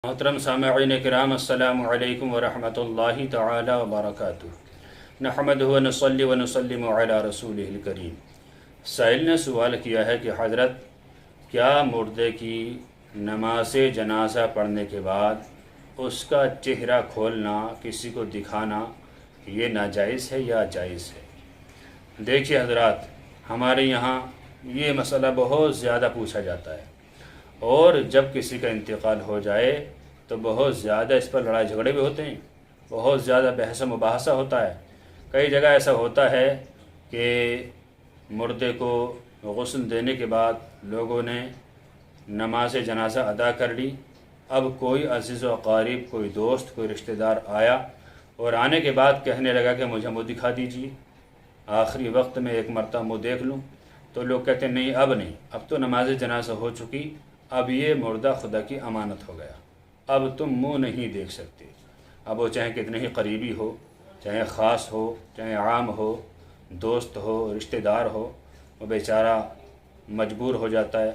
محترم سامعین کرام، السلام علیکم ورحمۃ اللہ تعالی وبرکاتہ۔ نحمدہ ونصلی ونسلم علی رسولہ الکریم۔ سائل نے سوال کیا ہے کہ حضرت، کیا مردے کی نماز جنازہ پڑھنے کے بعد اس کا چہرہ کھولنا، کسی کو دکھانا، یہ ناجائز ہے یا جائز ہے؟ دیکھیے حضرات، ہمارے یہاں یہ مسئلہ بہت زیادہ پوچھا جاتا ہے، اور جب کسی کا انتقال ہو جائے تو بہت زیادہ اس پر لڑائی جھگڑے بھی ہوتے ہیں، بہت زیادہ بحث و مباحثہ ہوتا ہے۔ کئی جگہ ایسا ہوتا ہے کہ مردے کو غسل دینے کے بعد لوگوں نے نماز جنازہ ادا کر لی، اب کوئی عزیز و قریب، کوئی دوست، کوئی رشتہ دار آیا اور آنے کے بعد کہنے لگا کہ مجھے منہ دکھا دیجیے، آخری وقت میں ایک مرتبہ منہ دیکھ لوں۔ تو لوگ کہتے ہیں نہیں، اب نہیں، اب تو نماز جنازہ ہو چکی، اب یہ مردہ خدا کی امانت ہو گیا، اب تم منہ نہیں دیکھ سکتے۔ اب وہ چاہے کتنے ہی قریبی ہو، چاہے خاص ہو، چاہے عام ہو، دوست ہو، رشتہ دار ہو، وہ بیچارہ مجبور ہو جاتا ہے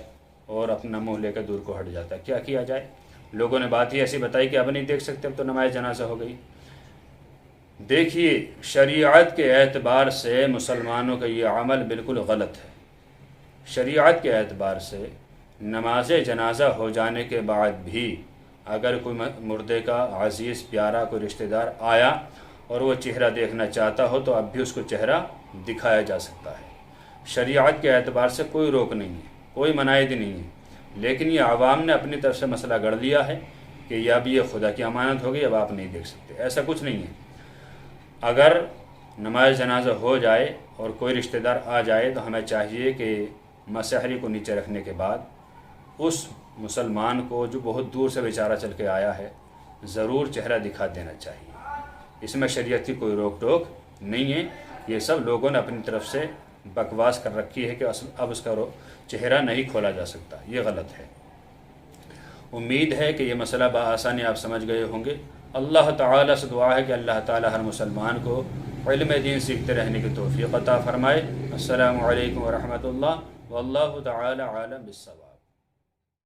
اور اپنا منہ لے کر دور کو ہٹ جاتا ہے۔ کیا کیا جائے؟ لوگوں نے بات ہی ایسی بتائی کہ اب نہیں دیکھ سکتے، اب تو نماز جنازہ ہو گئی۔ دیکھیے، شریعت کے اعتبار سے مسلمانوں کا یہ عمل بالکل غلط ہے۔ شریعت کے اعتبار سے نماز جنازہ ہو جانے کے بعد بھی اگر کوئی مردے کا عزیز پیارا کوئی رشتہ دار آیا اور وہ چہرہ دیکھنا چاہتا ہو تو اب بھی اس کو چہرہ دکھایا جا سکتا ہے۔ شریعت کے اعتبار سے کوئی روک نہیں ہے، کوئی مناعد نہیں ہے، لیکن یہ عوام نے اپنی طرف سے مسئلہ گڑھ دیا ہے کہ اب یہ خدا کی امانت ہو گئی، اب آپ نہیں دیکھ سکتے۔ ایسا کچھ نہیں ہے۔ اگر نماز جنازہ ہو جائے اور کوئی رشتہ دار آ جائے تو ہمیں چاہیے کہ مسحری کو نیچے رکھنے کے بعد اس مسلمان کو، جو بہت دور سے بیچارہ چل کے آیا ہے، ضرور چہرہ دکھا دینا چاہیے۔ اس میں شریعت کی کوئی روک ٹوک نہیں ہے۔ یہ سب لوگوں نے اپنی طرف سے بکواس کر رکھی ہے کہ اب اس کا چہرہ نہیں کھولا جا سکتا، یہ غلط ہے۔ امید ہے کہ یہ مسئلہ بآسانی آپ سمجھ گئے ہوں گے۔ اللہ تعالیٰ سے دعا ہے کہ اللہ تعالیٰ ہر مسلمان کو علم دین سیکھتے رہنے کی توفیق عطا فرمائے۔ السلام علیکم ورحمۃ اللہ، واللہ تعالی عالم بالصواب۔